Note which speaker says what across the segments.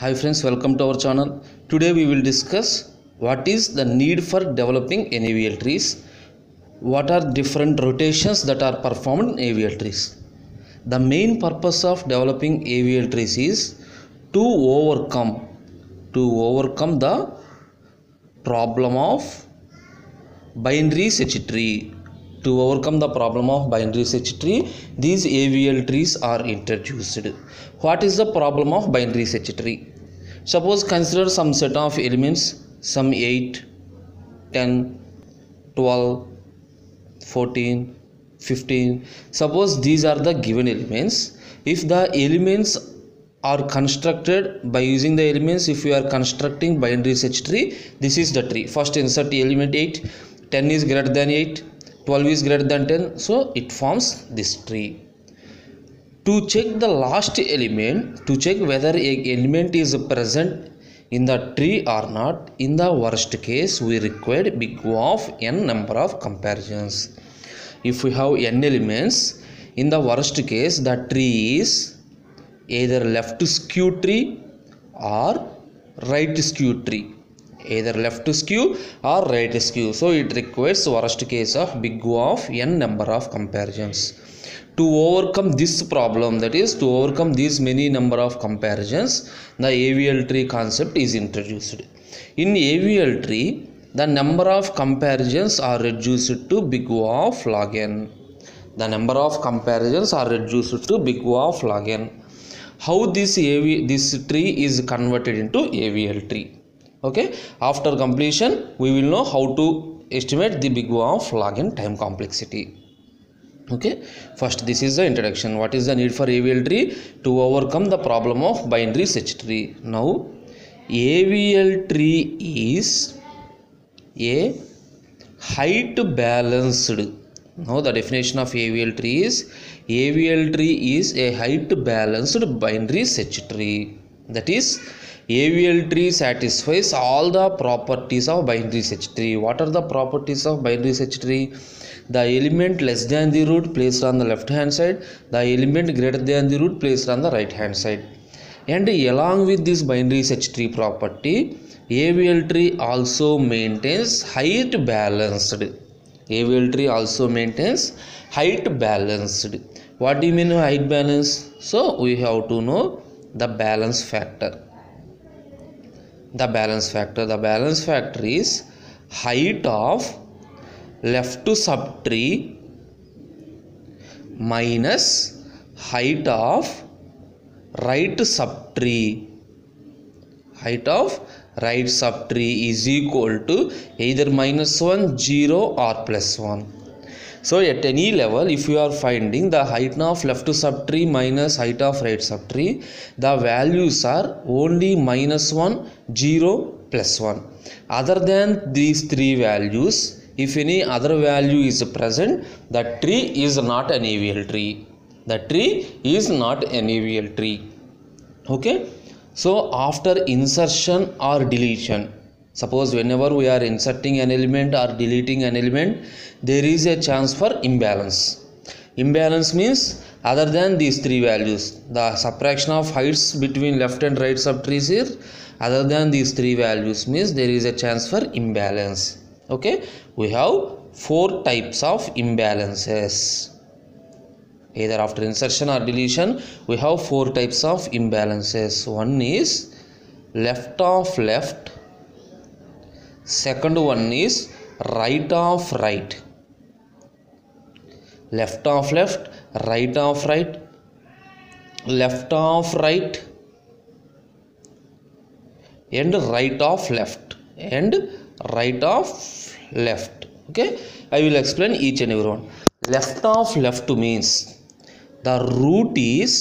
Speaker 1: Hi friends, welcome to our channel. Today we will discuss what is the need for developing an AVL trees. What are different rotations that are performed in AVL trees. The main purpose of developing AVL trees is to overcome the problem of binary search tree. To overcome the problem of binary search tree, these AVL trees are introduced. What is the problem of binary search tree? Suppose consider some set of elements, some 8, 10, 12, 14, 15. Suppose these are the given elements. If the elements are constructed by using the elements, if you are constructing binary search tree, this is the tree. First insert element 8, 10 is greater than 8, 12 is greater than 10, so it forms this tree. To check the last element, to check whether an element is present in the tree or not, in the worst case we require big O of n number of comparisons. If we have n elements, in the worst case the tree is either left skew tree or right skew tree. Either left skew or right skew. So it requires worst case of big O of n number of comparisons. To overcome this problem, that is to overcome these many number of comparisons, the AVL tree concept is introduced. In AVL tree, the number of comparisons are reduced to big O of log n. The number of comparisons are reduced to big O of log n. How this tree is converted into AVL tree? Okay, after completion we will know how to estimate the big O of log n time complexity. Okay, first this is the introduction. What is the need for AVL tree? To overcome the problem of binary search tree. Now AVL tree is a height balanced. Now the definition of AVL tree is a height balanced binary search tree. That is, AVL tree satisfies all the properties of binary search tree. What are the properties of binary search tree? The element less than the root placed on the left hand side, the element greater than the root placed on the right hand side. And along with this binary search tree property, AVL tree also maintains height balanced. AVL tree also maintains height balanced. What do you mean height balance? So we have to know the balance factor. The balance factor is height of left subtree minus height of right subtree. Height of right subtree is equal to either -1, 0 or +1. So at any level, if you are finding the height of left subtree minus height of right subtree, the values are only -1, 0, +1. Other than these three values, if any other value is present, the tree is not an AVL tree. The tree is not an AVL tree. Okay. So after insertion or deletion, suppose whenever we are inserting an element or deleting an element, there is a chance for imbalance. Imbalance means other than these three values, the subtraction of heights between left and right subtrees here, other than these three values means there is a chance for imbalance. Okay, we have 4 types of imbalances. Either after insertion or deletion, we have 4 types of imbalances. One is left of left. Second one is right of right. Left of left, right of right, left of right, and right of left, and right of left. Okay, I will explain each and every one. Left of left means the root is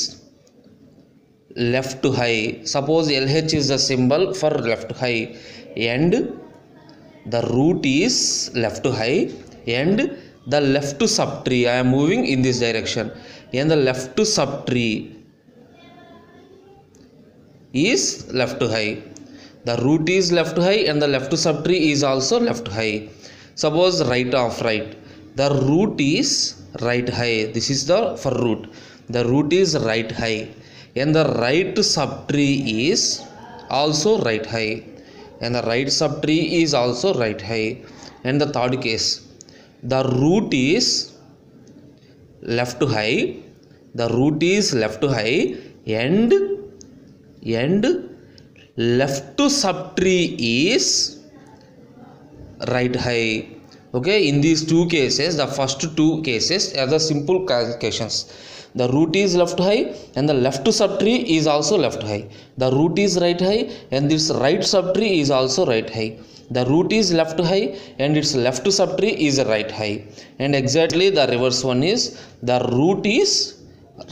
Speaker 1: left high. Suppose LH is the symbol for left high, and the root is left high, and the left subtree, I am moving in this direction, and the left subtree is left high. The root is left high and the left subtree is also left high. Suppose right of right, the root is right high. This is the for root. The root is right high and the right subtree is also right high, and the right subtree is also right high. And the third case, the root is left high, the root is left high, and left subtree is right high. Okay, in these two cases, the first two cases are the simple calculations. The root is left high and the left subtree is also left high. The root is right high and this right subtree is also right high. The root is left high and its left subtree is right high. And exactly the reverse one is, the root is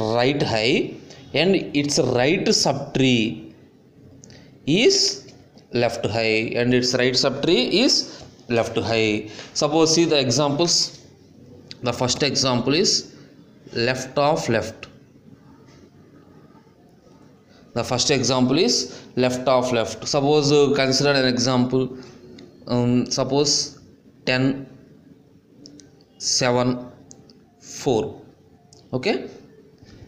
Speaker 1: right high and its right subtree is left high and its right subtree is left high. Suppose see the examples. The first example is left of left. The first example is left of left. Suppose consider an example. Suppose 10 7 4. Okay,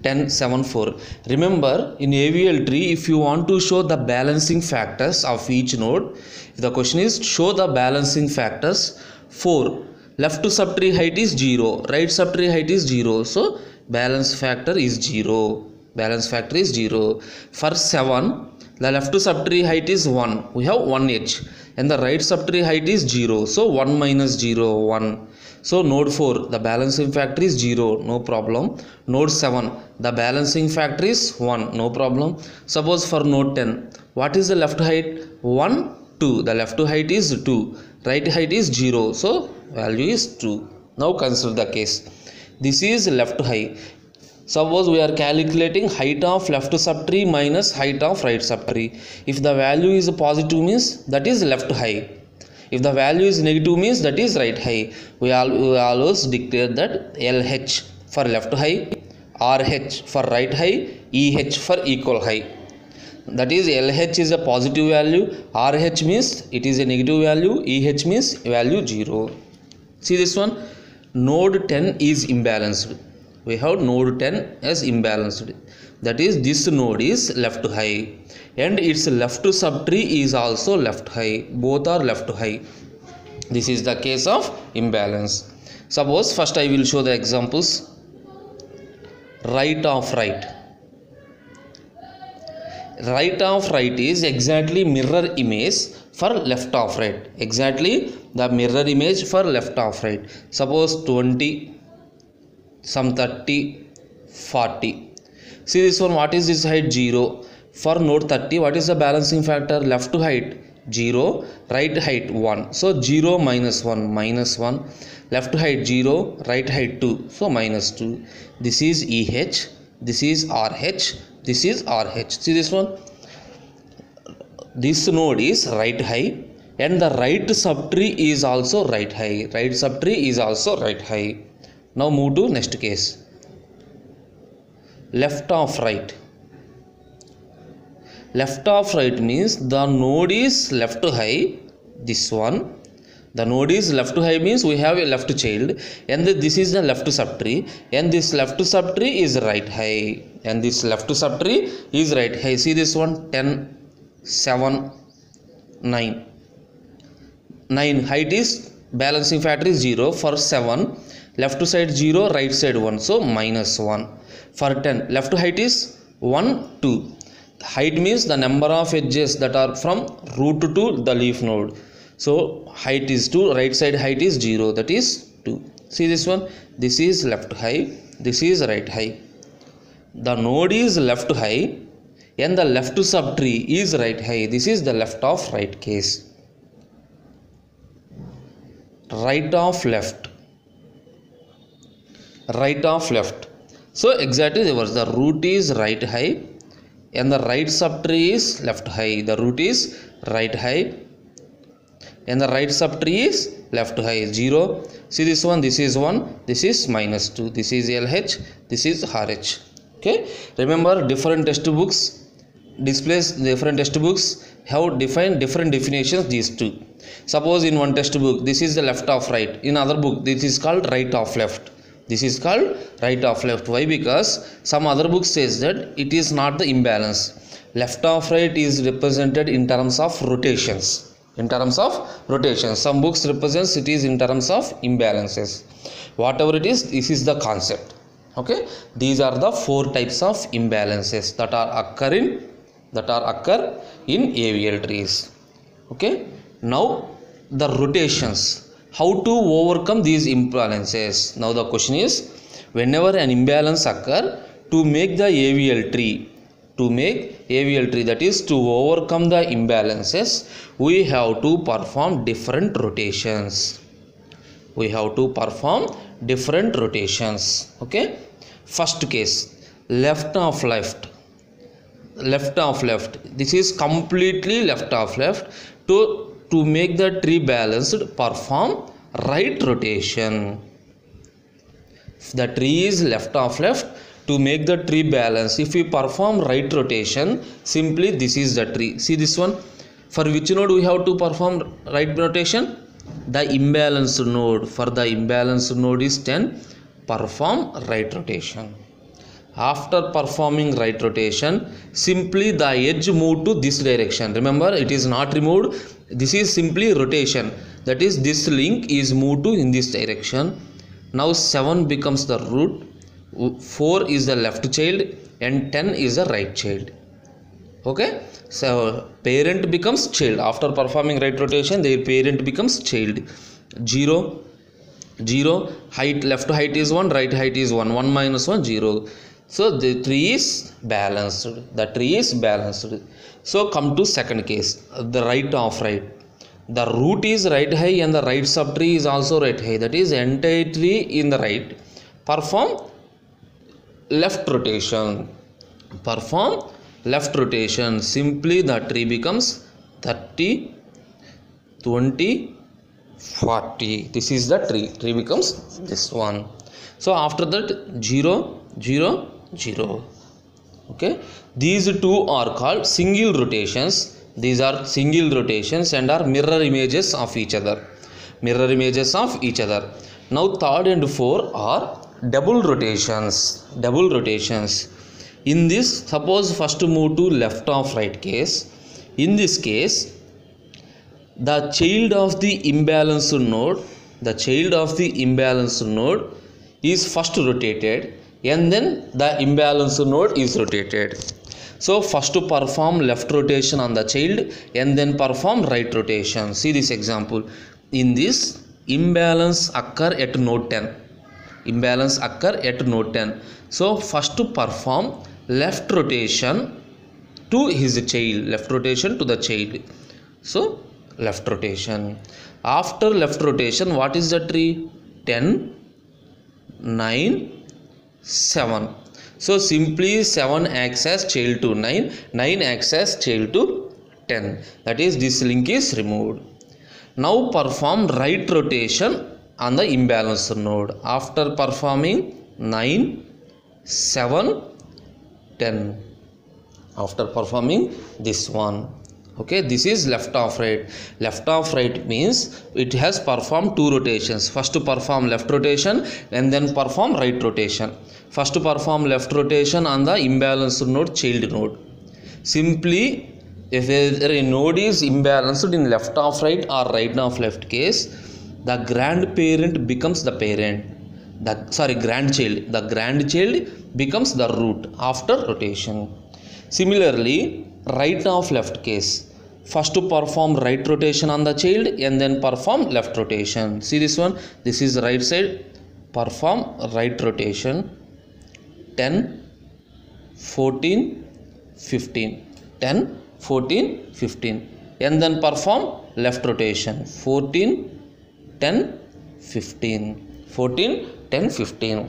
Speaker 1: 10 7 4. Remember, in AVL tree, if you want to show the balancing factors of each node, the question is show the balancing factors. 4, left subtree height is 0, right subtree height is 0, so balance factor is 0. Balance factor is 0. For 7, the left subtree height is 1, we have 1h, and the right subtree height is 0, so 1 minus 0 1. So node 4, the balancing factor is 0, no problem. Node 7, the balancing factor is 1, no problem. Suppose for node 10, what is the left height? 1 2, the left height is 2, right height is 0, so value is 2. Now consider the case. This is left high. Suppose we are calculating height of left subtree minus height of right subtree. If the value is positive means that is left high. If the value is negative means that is right high. We always declare that LH for left high, RH for right high, EH for equal high. That is LH is a positive value, RH means it is a negative value, EH means value 0. See this one, node 10 is imbalanced. We have node 10 as imbalanced. That is, this node is left high and its left subtree is also left high. Both are left high. This is the case of imbalance. Suppose first I will show the examples. Right of right. Right of right is exactly mirror image for left of right. Exactly the mirror image for left of right. Suppose 20, some 30, 40. See this one, what is this height? 0. For node 30, what is the balancing factor? Left height 0, right height 1. So 0 minus 1, minus 1. Left height 0, right height 2. So minus 2. This is EH, this is RH, this is RH. See this one? This node is right high and the right subtree is also right high. Right subtree is also right high. Now move to next case. Left of right. Left of right means the node is left high. This one, the node is left high means we have a left child and this is the left subtree and this left subtree is right high and this left subtree is right high. See this one, 10 7 9. 9 height is balancing factor is 0. For 7, left side 0, right side 1, so minus 1. For 10, left height is 1 2. Height means the number of edges that are from root to the leaf node. So height is 2, right side height is 0, that is 2. See this one, this is left high, this is right high. The node is left high and the left subtree is right high. This is the left of right case. Right of left. Right of left. So exactly reverse. The root is right high and the right subtree is left high. The root is right high and the right subtree is left high. 0. See this one, this is 1, this is minus 2. This is LH, this is RH. Okay. Remember, different textbooks displays, different textbooks have defined different definitions, these two. Suppose in one textbook this is the left of right, in other book this is called right of left. This is called right of left. Why? Because some other book says that it is not the imbalance. Left of right is represented in terms of rotations. In terms of rotations, some books represents it is in terms of imbalances. Whatever it is, this is the concept. Okay, these are the 4 types of imbalances that occur in AVL trees. Okay, now the rotations. How to overcome these imbalances? Now the question is, whenever an imbalance occur, to make the AVL tree, that is to overcome the imbalances, we have to perform different rotations. Okay, first case, left of left. This is completely left of left. To make the tree balanced, perform right rotation. If the tree is left of left, to make the tree balanced, if we perform right rotation, simply this is the tree. See this one. For which node we have to perform right rotation? The imbalanced node. For the imbalanced node is 10. Perform right rotation. After performing right rotation, simply the edge move to this direction. Remember, it is not removed. This is simply rotation. That is, this link is moved to in this direction. Now 7 becomes the root, 4 is the left child, and 10 is the right child. Okay, so parent becomes child. After performing right rotation, their parent becomes child. 0, 0, height, left height is 1, right height is 1, 1 minus 1, 0. So the tree is balanced. So come to second case, the right of right. The root is right high and the right subtree is also right high. That is, entire tree in the right. Perform left rotation. Simply the tree becomes 30, 20, 40. This is the tree. Tree becomes this one. So after that, 0, 0, 0. Okay. These two are called single rotations. These are single rotations and are mirror images of each other. Now third and fourth are double rotations. In this, suppose first move to left of right case. In this case, the child of the imbalanced node is first rotated, and then the imbalanced node is rotated. So first to perform left rotation on the child and then perform right rotation. See this example. In this, imbalance occur at node 10. So first to perform left rotation to his child. So left rotation. After left rotation, what is the tree? 10, 9, 7. So simply 7 acts as child to 9, 9 acts as child to 10. That is, this link is removed. Now perform right rotation on the imbalanced node. After performing 9, 7, 10. After performing this one. Okay, this is left of right. Left of right means it has performed two rotations. First to perform left rotation and then perform right rotation. First to perform left rotation on the imbalanced node, child node. Simply, if a node is imbalanced in left of right or right of left case, the grandparent becomes the parent. Grandchild. The grandchild becomes the root after rotation. Similarly, right of left case. First to perform right rotation on the child and then perform left rotation. See this one. This is right side. Perform right rotation. 10, 14, 15. 10, 14, 15. And then perform left rotation. 14, 10, 15. 14, 10, 15.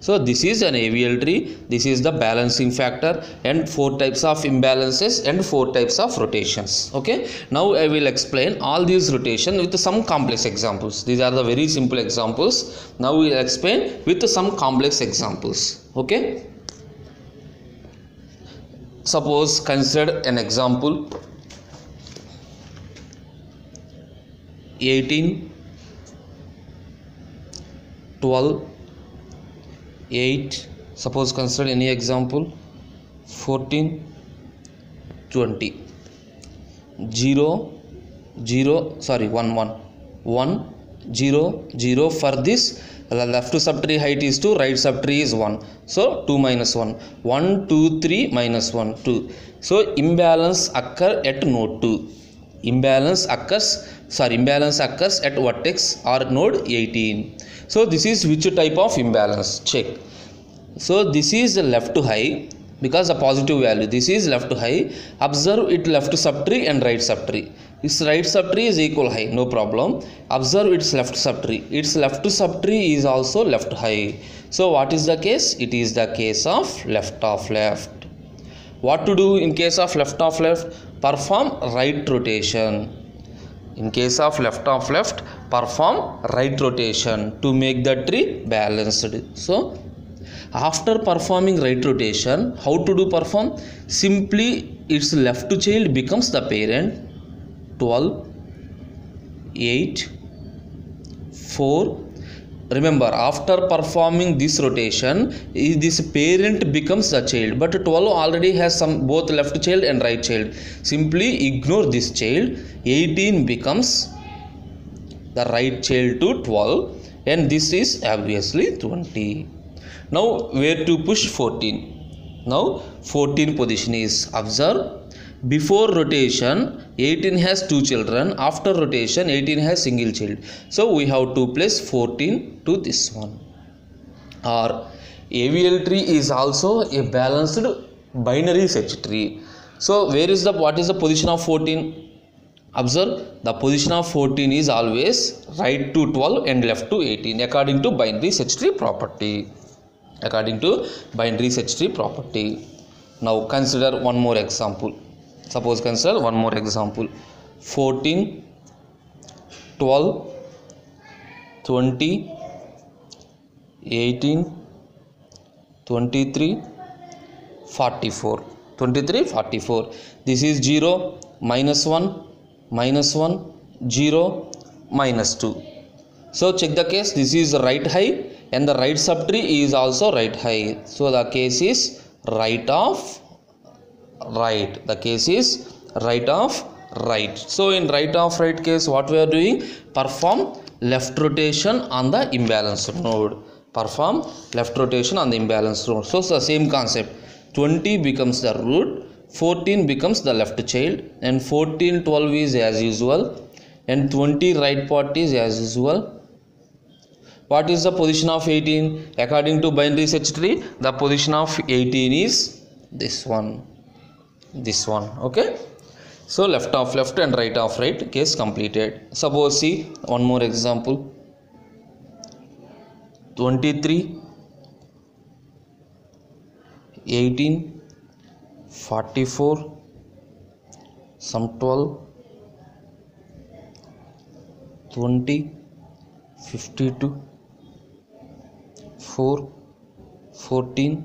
Speaker 1: So this is an AVL tree. This is the balancing factor and 4 types of imbalances and 4 types of rotations. Okay. Now I will explain all these rotation with some complex examples. These are the very simple examples. Now we will explain with some complex examples. Okay. Suppose consider an example. 18, 12, 8, suppose consider any example. 14, 20. 0 0 sorry 1 1 1 0 0. For this, the left subtree height is 2, right subtree is 1, so 2 minus 1 1 2 3 minus 1 2. So imbalance occur at node 2. Imbalance occurs at vertex or node 18. So this is which type of imbalance? Check. So this is left to high because a positive value. This is left to high. Observe it left subtree and right subtree. Its right subtree is equal high, no problem. Observe its left subtree. Its left subtree is also left high. So what is the case? It is the case of left of left. What to do in case of left of left? Perform right rotation. In case of left of left, perform right rotation to make the tree balanced. So after performing right rotation, how to do perform? Simply its left child becomes the parent. 12 8 4. Remember, after performing this rotation, this parent becomes the child, but 12 already has some both left child and right child. Simply ignore this child. 18 becomes the right child to 12, and this is obviously 20. Now where to push 14? Now 14 position is, observe, before rotation 18 has 2 children, after rotation 18 has single child. So we have to place 14 to this one. Or AVL tree is also a balanced binary search tree. So what is the position of 14? Observe, the position of 14 is always right to 12 and left to 18 according to binary search tree property. Now consider one more example. Suppose consider one more example. 14, 12, 20, 18, 23, 44. 23, 44. This is 0, minus 1, minus 1, 0, minus 2. So check the case. This is right high and the right subtree is also right high. So the case is right of right. The case is right of right. So in right of right case, what we are doing? Perform left rotation on the imbalanced node. Perform left rotation on the imbalanced node. So it's the same concept. 20 becomes the root, 14 becomes the left child, and 14 12 is as usual, and 20 right part is as usual. What is the position of 18? According to binary search tree, the position of 18 is this one. Okay. So left of left and right of right case completed. Suppose see one more example. 23, 18, 44, some 12, 20, 52, 4, 14,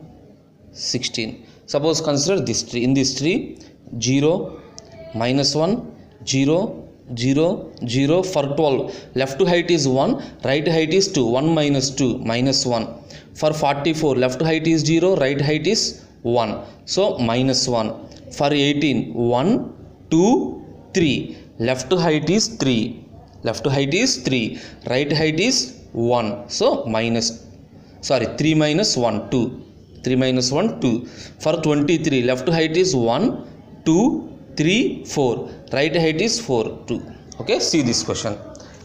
Speaker 1: 16. Suppose consider this tree. In this tree, 0, minus 1, 0, 0, 0 for 12. Left height is 1, right height is 2. 1 minus 2, minus 1. For 44, left height is 0, right height is 1. So minus 1. For 18, 1, 2, 3. Left height is 3. Right height is 1. So 3 minus 1, 2. 3 minus 1, 2. For 23, left height is 1, 2, 3, 4. Right height is 4, 2. Okay, see this question.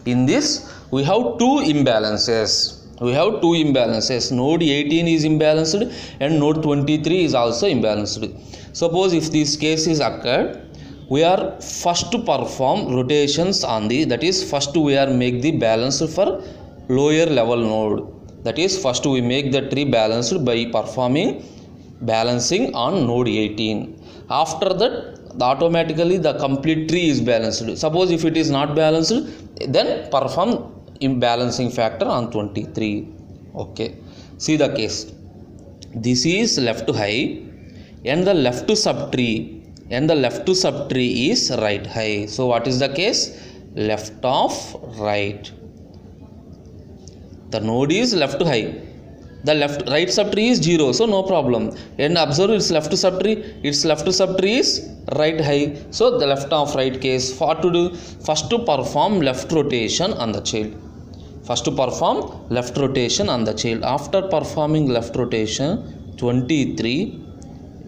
Speaker 1: In this, we have two imbalances. Node 18 is imbalanced and node 23 is also imbalanced. Suppose if this case is occurred, we are first to perform rotations on the, that is first we are make the balance for lower level node. That is first we make the tree balanced by performing balancing on node 18. After that, automatically the complete tree is balanced. Suppose if it is not balanced, then perform imbalancing factor on 23. Okay, see the case. This is left high and the left subtree is right high. So what is the case? Left of right. The node is left high the right subtree is 0, so no problem. And observe its left subtree is right high, so the left of right case. What to do? First to perform left rotation on the child. After performing left rotation, 23,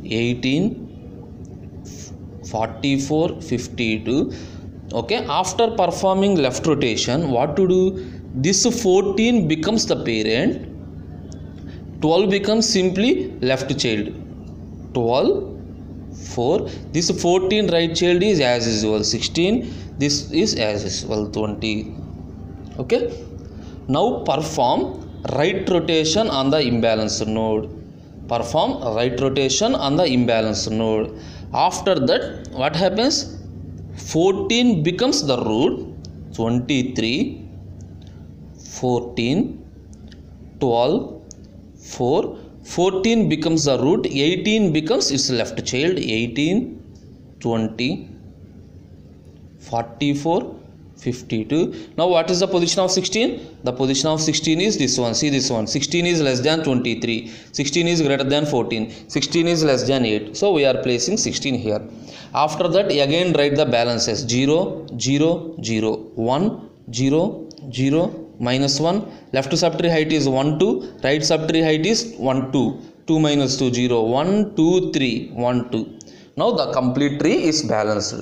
Speaker 1: 18, 44, 52. Okay, after performing left rotation, what to do? This 14 becomes the parent, 12 becomes simply left child. 12, 4. This 14 right child is as usual 16. This is as usual 20. Okay. Now perform right rotation on the imbalanced node. After that, what happens? 14 becomes the root. 23, 14, 12, 4. 14 becomes the root. 18 becomes its left child. 18, 20, 44, 52. Now what is the position of 16? The position of 16 is this one. See this one. 16 is less than 23. 16 is greater than 14. 16 is less than 8. So we are placing 16 here. After that, again write the balances. 0, 0, 0, 1, 0, 0, minus 1. Left subtree height is 1, 2. Right subtree height is 1, 2. 2 minus 2, 0. 1, 2, 3, 1, 2. Now the complete tree is balanced.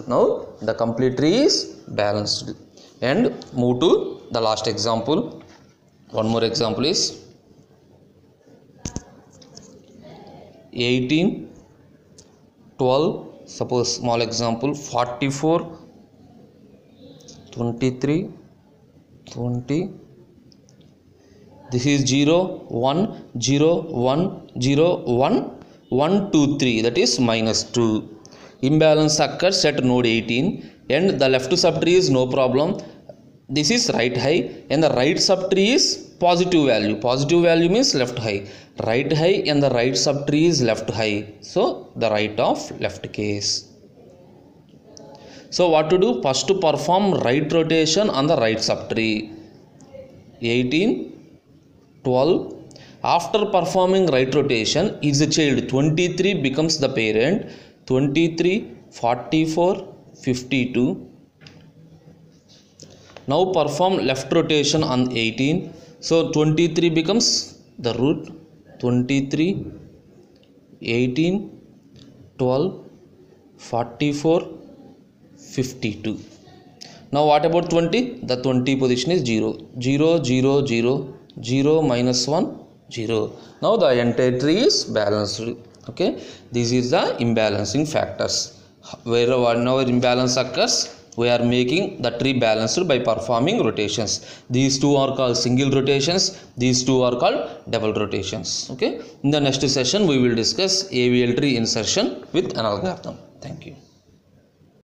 Speaker 1: And move to the last example. One more example is 18, 12, suppose small example, 44, 23, 20. This is 0, 1, 0, 1, 0, 1, 1, 2, 3, that is minus 2. Imbalance occurs at node 18, and the left subtree is no problem. This is right high, and the right subtree is positive value. Positive value means left high. Right high and the right subtree is left high. So the right of left case. So what to do? First to perform right rotation on the right subtree. 18, 12. After performing right rotation, is the child. 23 becomes the parent. 23, 44, 52. Now perform left rotation on 18. So 23 becomes the root. 23, 18, 12, 44, 52. Now what about 20? The 20 position is 0. 0, 0, 0, 0, minus 1, 0. Now the entire tree is balanced. Okay, this is the imbalancing factors. Whenever imbalance occurs, we are making the tree balanced by performing rotations. These two are called single rotations. These two are called double rotations. Okay, in the next session we will discuss AVL tree insertion with an algorithm. Thank you.